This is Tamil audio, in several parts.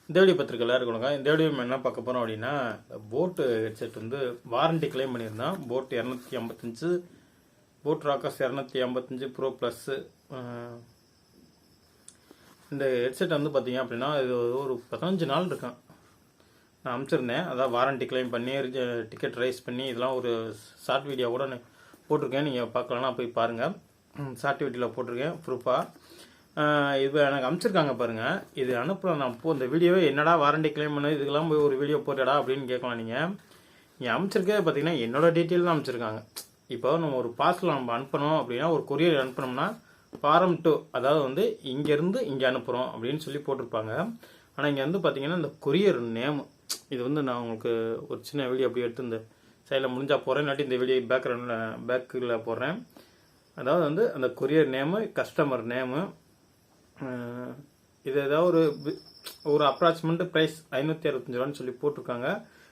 இந்த வீடியோ பத்திரிக்கை எல்லாருக்கும் வணக்கம். இந்த வீடியோ என்ன பார்க்க போகிறோம் அப்படின்னா, போட் ஹெட்செட் வந்து வாரண்டி கிளைம் பண்ணியிருந்தோம். Boat 255, boat Rockers 255 bro plus. இந்த ஹெட்செட் வந்து பார்த்தீங்க அப்படின்னா இது ஒரு 15 நாள் இருக்கான். நான் அனுப்பிச்சிருந்தேன். அதான் வாரண்டி கிளைம் பண்ணி டிக்கெட் ரைஸ் பண்ணி இதெல்லாம் ஒரு ஷார்ட் வீடியோ கூட போட்டிருக்கேன். நீங்கள் பார்க்கலன்னா போய் பாருங்கள். ஷார்ட் வீடியோவில் போட்டிருக்கேன் ப்ரூஃபாக. இது எனக்கு அனுப்பிச்சிருக்காங்க பாருங்கள். இது அனுப்புகிறேன் நான் இந்த வீடியோவே என்னடா வாரண்டி கிளைம் பண்ணது இதுக்கெல்லாம் போய் ஒரு வீடியோ போட்டடா அப்படின்னு கேட்கலாம். நீங்கள் அனுப்பிச்சிருக்கே பார்த்தீங்கன்னா என்னோடய டீட்டெயில் தான் அனுப்பிச்சிருக்காங்க. இப்போ நம்ம ஒரு பார்சல் நம்ம அனுப்பணும் அப்படின்னா, ஒரு கொரியர் அனுப்பினோம்னா ஃபாரம் 2, அதாவது வந்து இங்கேருந்து இங்கே அனுப்புகிறோம் அப்படின்னு சொல்லி போட்டிருப்பாங்க. ஆனால் இங்கே வந்து பார்த்தீங்கன்னா இந்த கொரியர் நேம், இது வந்து நான் உங்களுக்கு ஒரு சின்ன வீடியோ அப்படி எடுத்து இந்த சைடில் முடிஞ்சால் போகிறேன், இல்லாட்டி இந்த வீடியோ பேக்கில் போடுறேன். அதாவது வந்து அந்த கொரியர் நேமு, கஸ்டமர் நேமு, இது ஏதாவது ஒரு அப்ராக்சிமேட் ப்ரைஸ் 565 ரூபான்னு சொல்லி போட்டிருக்காங்க.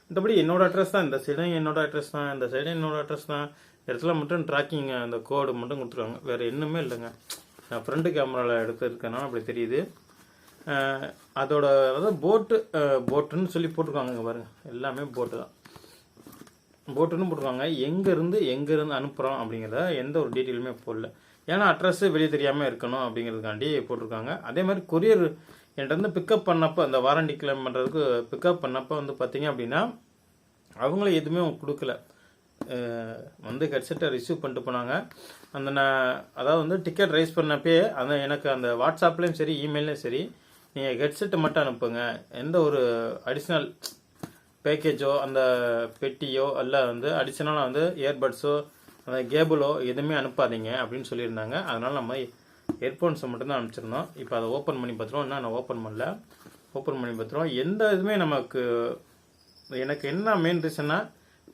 மற்றபடி என்னோட அட்ரஸ் தான், இந்த சைடும் என்னோட அட்ரஸ் தான், இந்த சைடும் என்னோட அட்ரஸ் தான். இடத்துல மட்டும் ட்ராக்கிங் அந்த கோடு மட்டும் கொடுத்துருவாங்க, வேறு இன்னுமே இல்லைங்க. நான் ஃப்ரண்ட் கேமராவில் எடுத்துருக்கேன்னா அப்படி தெரியுது. அதோட அதாவது போட்டுன்னு சொல்லி போட்டிருக்காங்க. இங்கே பாருங்கள், எல்லாமே போட்டு தான், போட்டுன்னு போட்டிருக்காங்க. எங்கேருந்து அனுப்புகிறோம் அப்படிங்கிறத எந்த ஒரு டீட்டெயிலுமே போடல. ஏன்னா அட்ரஸ் வெளியே தெரியாமல் இருக்கணும் அப்படிங்கிறதுக்காண்டி போட்டிருக்காங்க. அதே மாதிரி கொரியர் என்கிட்ட வந்து பிக்கப் பண்ணப்போ, அந்த வாரண்டி கிளைம் பண்ணுறதுக்கு பிக்கப் பண்ணப்போ வந்து பார்த்தீங்க அப்படின்னா அவங்களும் எதுவுமே கொடுக்கல. வந்து ஹெட்செட்டை ரிசீவ் பண்ணிட்டு போனாங்க. அதாவது வந்து டிக்கெட் ரைஸ் பண்ணப்பே எனக்கு அந்த வாட்ஸ்அப்லேயும் சரி இமெயிலையும் சரி, நீங்கள் ஹெட்செட்டை மட்டும் அனுப்புங்க, எந்த ஒரு அடிஷ்னல் பேக்கேஜோ அந்த பெட்டியோ அல்ல வந்து அடிஷ்னலாக வந்து இயர்பட்ஸோ அந்த கேபிளோ எதுவுமே அனுப்பாதீங்க அப்படின்னு சொல்லியிருந்தாங்க. அதனால் நம்ம ஹெட்ஃபோன்ஸை மட்டும்தான் அனுப்பிச்சிருந்தோம். இப்போ அதை ஓப்பன் பண்ணி பார்த்துருவோம். இன்னும் நான் ஓப்பன் பண்ணல, ஓப்பன் பண்ணி பார்த்துருவோம். எந்த இதுவுமே நமக்கு எனக்கு என்ன மெயின் ரீசன்னா,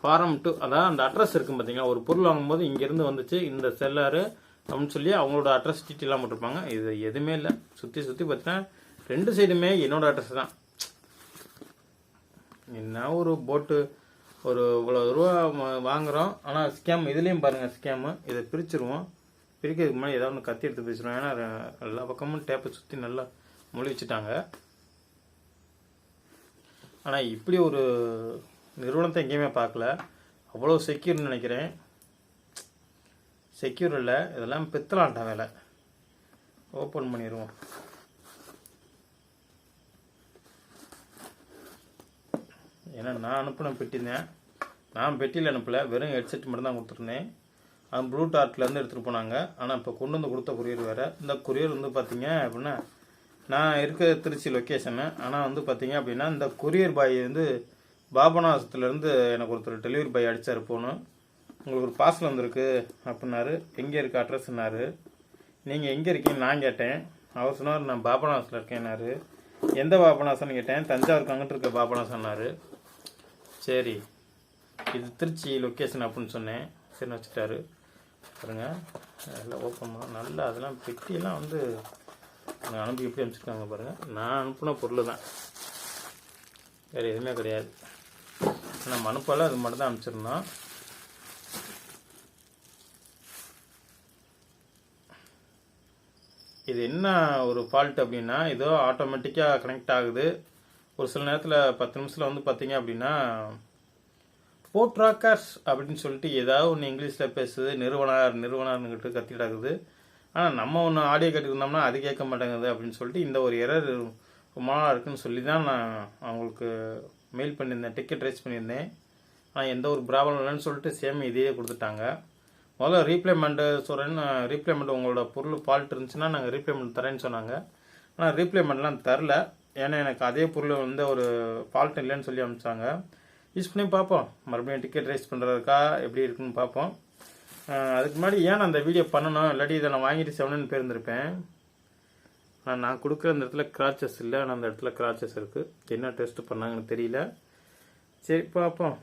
ஃபாரம் 2, அதான் அந்த அட்ரஸ் இருக்கும் பார்த்தீங்களா, ஒரு பொருள் வாங்கும்போது இங்கேருந்து வந்துச்சு இந்த செல்லரு அப்படின்னு சொல்லி அவங்களோட அட்ரஸ் டீட்டெயிலாம் போட்டிருப்பாங்க. இது எதுவுமே இல்லை. சுற்றி பார்த்தீங்கன்னா 2 சைடுமே என்னோட அட்ரஸ் தான். என்ன ஒரு போட்டு ஒரு இவ்வளோ ரூபா வாங்குகிறோம், ஆனால் ஸ்கேம். இதுலேயும் பாருங்கள் ஸ்கேமு. இதை பிரிச்சுருவோம். பிரிக்கிறதுக்கு முன்னாடி ஏதாவது ஒன்று கத்தி எடுத்து பிரிச்சிருவோம். ஏன்னா எல்லா பக்கமும் டேப்பை சுற்றி நல்லா மொழி வச்சுட்டாங்க. ஆனால் இப்படி ஒரு நிறுவனத்தை எங்கேயுமே பார்க்கல. அவ்வளோ செக்யூர்னு நினைக்கிறேன். செக்யூர் இல்லை, இதெல்லாம் பித்தலான்ட்டா வேலை. ஓப்பன் பண்ணிடுவோம். ஏன்னா நான் அனுப்பின பெட்டினேன். நான் பெட்டியில் அனுப்பலை, வெறும் ஹெட்செட் மட்டும் தான் கொடுத்துருந்தேன். அது ப்ளூடார்ட்லேருந்து எடுத்துகிட்டு போனாங்க. ஆனால் இப்போ கொண்டு வந்து கொடுத்த கொரியர் வேறு. இந்த கொரியர் வந்து பார்த்தீங்க அப்படின்னா, நான் இருக்க திருச்சி லொக்கேஷனு. ஆனால் வந்து பார்த்தீங்க அப்படின்னா இந்த கொரியர் பாய் வந்து பாபநாசத்துலேருந்து எனக்கு ஒருத்தர் டெலிவரி பாய் அடித்தார் போகணும். உங்களுக்கு ஒரு பார்சல் வந்திருக்கு அப்படின்னாரு. எங்கே இருக்குது அட்ரஸ்னாரு. நீங்கள் எங்கே இருக்கீங்க நான் கேட்டேன். அவர் சொன்னார் நான் பாபநாசத்தில் இருக்கேன்னாரு. எந்த பாபநாசம்னு கேட்டேன். தஞ்சாவூருக்கு அங்கிட்டு இருக்க பாபநாசம்னாரு. சரி இது திருச்சி லொக்கேஷன் அப்படின்னு சொன்னேன். சரின்னு வச்சுட்டாரு. பாருங்க நல்லா ஓப்பன் பண்ண நல்லா அதெல்லாம் பெட்டியெல்லாம் வந்து அனுப்பி எப்படி அனுப்பிச்சிருக்காங்க பாருங்கள். நான் அனுப்பின பொருள் தான், வேறு எதுவுமே கிடையாது. நம்ம அனுப்பல, அது மட்டும் தான் அனுப்பிச்சிருந்தோம். இது என்ன ஒரு ஃபால்ட் அப்படின்னா, ஏதோ ஆட்டோமேட்டிக்காக கனெக்ட் ஆகுது. ஒரு சில நேரத்தில் 10 நிமிஷத்தில் வந்து பார்த்தீங்க அப்படின்னா போட் ராக்கர்ஸ் அப்படின்னு சொல்லிட்டு ஏதாவது ஒன்று இங்கிலீஷில் பேசுது, நிறுவனர்னுக்கிட்டு கத்திட்டு ஆகுது. ஆனால் நம்ம ஒன்று ஆடியோ கேட்டுருந்தோம்னா அது கேட்க மாட்டேங்குது அப்படின்னு சொல்லிட்டு இந்த ஒரு எரர் ரொம்ப நாளாக இருக்குதுன்னு சொல்லி தான் நான் அவங்களுக்கு மெயில் பண்ணியிருந்தேன், டிக்கெட் ரைஸ் பண்ணியிருந்தேன். ஆனால் எந்த ஒரு ப்ராப்ளம் இல்லைன்னு சொல்லிட்டு சேம் இதையே கொடுத்துட்டாங்க. முதல்ல ரீப்ளேமெண்ட்டு சொல்கிறேன்னு, ரீப்ளேமெண்ட் உங்களோட பொருள் ஃபால்ட் இருந்துச்சுன்னா நாங்கள் ரீப்ளேமெண்ட் தரேன்னு சொன்னாங்க. ஆனால் ரீப்ளேமெண்ட்லாம் தரல. ஏன்னா எனக்கு அதே பொருள் வந்து ஒரு ஃபால்ட் இல்லைன்னு சொல்லி அனுப்பிச்சாங்க. யூஸ் பண்ணி பார்ப்போம், மறுபடியும் டிக்கெட் ரைஸ் பண்ணுறதுக்கா எப்படி இருக்குன்னு பார்ப்போம். அதுக்கு முன்னாடி ஏன் அந்த வீடியோ பண்ணணும், இல்லாட்டி இதை நான் வாங்கிட்டு 7ன்னு போயிருந்திருப்பேன். ஆனால் நான் கொடுக்குற அந்த இடத்துல கிராச்சஸ் இல்லை, ஆனால் அந்த இடத்துல கிராச்சஸ் இருக்குது. என்ன டெஸ்ட் பண்ணாங்கன்னு தெரியல. சரி பார்ப்போம்.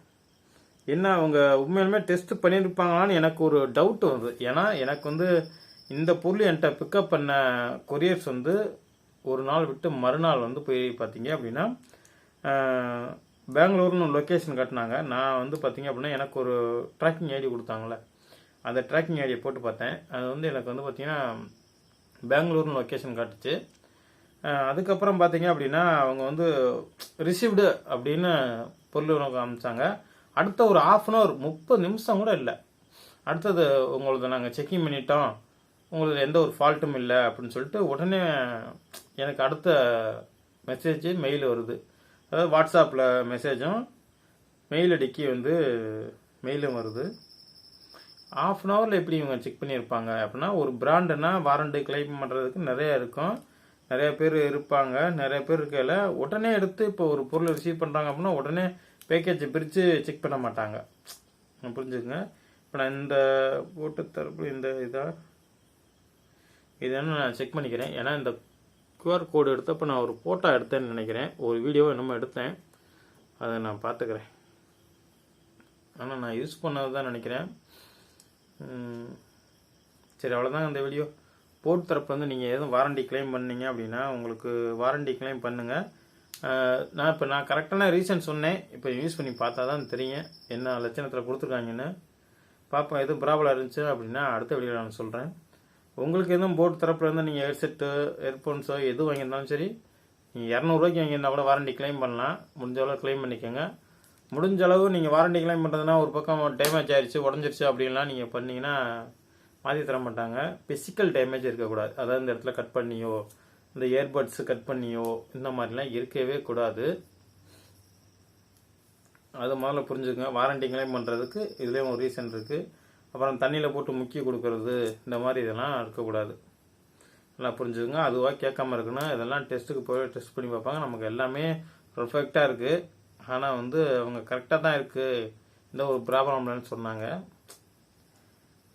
என்ன அவங்க உண்மையிலுமே டெஸ்ட் பண்ணியிருப்பாங்களான்னு எனக்கு ஒரு டவுட் வருது. ஏன்னா எனக்கு வந்து இந்த பொருள் என்கிட்ட பிக்கப் பண்ண கொரியர்ஸ் வந்து ஒரு நாள் விட்டு மறுநாள் வந்து போய் பார்த்தீங்க அப்படின்னா பெங்களூர்னு லொக்கேஷன் காட்டினாங்க. நான் வந்து பார்த்தீங்க அப்படின்னா எனக்கு ஒரு ட்ராக்கிங் ஐடி கொடுத்தாங்களே, அந்த ட்ராக்கிங் ஐடியை போட்டு பார்த்தேன். அது வந்து எனக்கு வந்து பார்த்தீங்கன்னா பெங்களூர்னு லொக்கேஷன் காட்டுச்சு. அதுக்கப்புறம் பார்த்தீங்க அப்படின்னா அவங்க வந்து ரிசீவ்டு அப்படின்னு பொருள் உனக்கு அனுப்பிச்சாங்க. அடுத்த ஒரு 1/2 அன் 30 நிமிஷம் கூட இல்லை, அடுத்தது உங்களது நாங்கள் செக்கிங் பண்ணிட்டோம், உங்களுக்கு எந்த ஒரு ஃபால்ட்டும் இல்லை அப்படின்னு சொல்லிட்டு உடனே எனக்கு அடுத்த மெசேஜ் மெயில் வருது. அதாவது வாட்ஸ்அப்பில் மெசேஜும் மெயில் ஐடிக்கு வந்து மெயிலும் வருது. 1/2 அன் ஹவரில் எப்படி இவங்க செக் பண்ணியிருப்பாங்க அப்படின்னா, ஒரு பிராண்டுனா வாரண்டி கிளைம் பண்ணுறதுக்கு நிறைய இருக்கும், நிறைய பேர் இருப்பாங்க. நிறைய பேர் இருக்கையில் உடனே எடுத்து இப்போ ஒரு பொருளை ரிசீவ் பண்ணுறாங்க அப்படின்னா உடனே பேக்கேஜை பிரித்து செக் பண்ண மாட்டாங்க. புரிஞ்சுக்குங்க. இப்போ நான் இந்த போட்டு தரப்பு இந்த இதானு நான் செக் பண்ணிக்கிறேன். ஏன்னா இந்த QR கோடு எடுத்தப்போ நான் ஒரு ஃபோட்டோ எடுத்தேன்னு நினைக்கிறேன், ஒரு வீடியோ என்னமோ எடுத்தேன், அதை நான் பார்த்துக்கிறேன். ஆனால் நான் யூஸ் பண்ணது தான் நினைக்கிறேன். சரி, அவ்வளோதாங்க இந்த வீடியோ. போட் தரப்பு வந்து நீங்கள் எதுவும் வாரண்டி கிளைம் பண்ணீங்க அப்படின்னா உங்களுக்கு வாரண்டி கிளைம் பண்ணுங்கள். நான் கரெக்டான ரீசன் சொன்னேன், இப்போ யூஸ் பண்ணி பார்த்தா தான் தெரியும் என்ன லட்சணத்தில் கொடுத்துருக்காங்கன்னு. பார்ப்போம், எதுவும் ப்ராப்ளம் இருந்துச்சு அப்படின்னா அடுத்த வீடியோவில் நான் சொல்கிறேன். உங்களுக்கு எதுவும் போட் தரப்பில் இருந்து நீங்கள் ஹெட்செட்டு எர்ஃபோன்ஸோ எது வாங்கியிருந்தாலும் சரி, நீங்கள் 200 வாங்கியிருந்தால் கூட வாரண்டி கிளைம் பண்ணலாம். முடிஞ்ச அளவு கிளைம் பண்ணிக்கோங்க. முடிஞ்ச அளவு நீங்கள் வாரண்டி கிளைம் பண்ணுறதுனா ஒரு பக்கம் டேமேஜ் ஆயிடுச்சு உடஞ்சிருச்சு அப்படின்லாம் நீங்கள் பண்ணிங்கன்னா மாற்றி தர மாட்டாங்க. பிசிக்கல் டேமேஜ் இருக்கக்கூடாது. அதாவது இந்த இடத்துல கட் பண்ணியோ இந்த இயர்பட்ஸ் கட் பண்ணியோ இந்த மாதிரிலாம் இருக்கவே கூடாது. அது முதல்ல புரிஞ்சுக்கங்க. வாரண்டி கிளைம் பண்ணுறதுக்கு இதுலேயும் ஒரு ரீசன் இருக்குது. அப்புறம் தண்ணியில் போட்டு முக்கி கொடுக்கறது இந்த மாதிரி இதெல்லாம் இருக்கக்கூடாது. நல்லா புரிஞ்சுக்கோங்க. அதுவாக கேட்காம இருக்கணும். இதெல்லாம் டெஸ்ட்டுக்கு போய் டெஸ்ட் பண்ணி பார்ப்பாங்க. நமக்கு எல்லாமே பர்ஃபெக்டாக இருக்குது, ஆனால் வந்து அவங்க கரெக்டாக தான் இருக்குது, இந்த ஒரு ப்ராப்ளம் இல்லைன்னு சொன்னாங்க.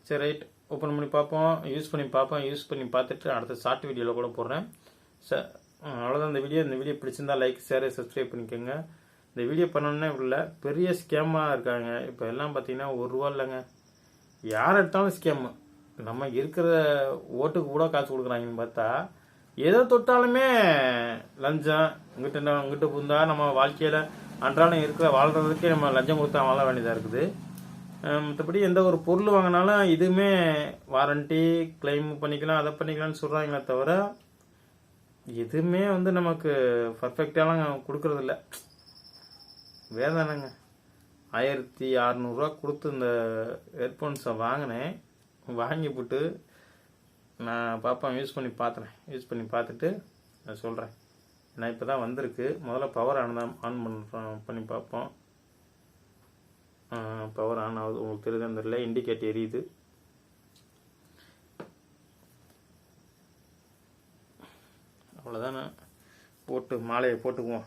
சரி, ரைட், ஓப்பன் பண்ணி பார்ப்போம், யூஸ் பண்ணி பார்ப்போம். யூஸ் பண்ணி பார்த்துட்டு அடுத்த ஷார்ட் வீடியோவில் கூட போடுறேன். அவ்வளோதான் இந்த வீடியோ. இந்த வீடியோ பிடிச்சிருந்தா லைக் ஷேர் சப்ஸ்கிரைப் பண்ணிக்கோங்க. இந்த வீடியோ பண்ணோன்னே இல்லை, பெரிய ஸ்கேமாக இருக்காங்க இப்போ எல்லாம். பார்த்தீங்கன்னா ₹1 இல்லைங்க, யார் எடுத்தாலும் ஸ்கேமு. நம்ம இருக்கிற ஓட்டுக்கு கூட காசு கொடுக்குறாங்கன்னு பார்த்தா எதை தொட்டாலுமே லஞ்சம். இங்கிட்ட புந்தா நம்ம வாழ்க்கையில் அன்றாடம் இருக்கிற வாழ்கிறதுக்கே நம்ம லஞ்சம் கொடுத்தா வாழ வேண்டியதாக இருக்குது. மற்றபடி எந்த ஒரு பொருள் வாங்கினாலும் இதுவுமே வாரண்டி கிளைம் பண்ணிக்கலாம், அதை பண்ணிக்கலாம்னு சொல்கிறாங்களே தவிர எதுவுமே வந்து நமக்கு பர்ஃபெக்டாலாம் கொடுக்கறதில்ல. வேதானங்க, 1600 கொடுத்து இந்த ஹெட்ஃபோன்ஸை வாங்கினேன். வாங்கி போட்டு நான் பார்ப்பேன், யூஸ் பண்ணி பார்த்துறேன். யூஸ் பண்ணி பார்த்துட்டு நான் சொல்கிறேன். நான் இப்போ தான் வந்திருக்கு. முதல்ல பவர் ஆன் பண்ணி பார்ப்போம். பவர் ஆன் ஆகுது, உங்களுக்கு தெரியுதுன்னு தெரியல, இண்டிகேட் எரியுது. அவ்வளோதானே, போட்டு மாலையை போட்டுக்குவோம்.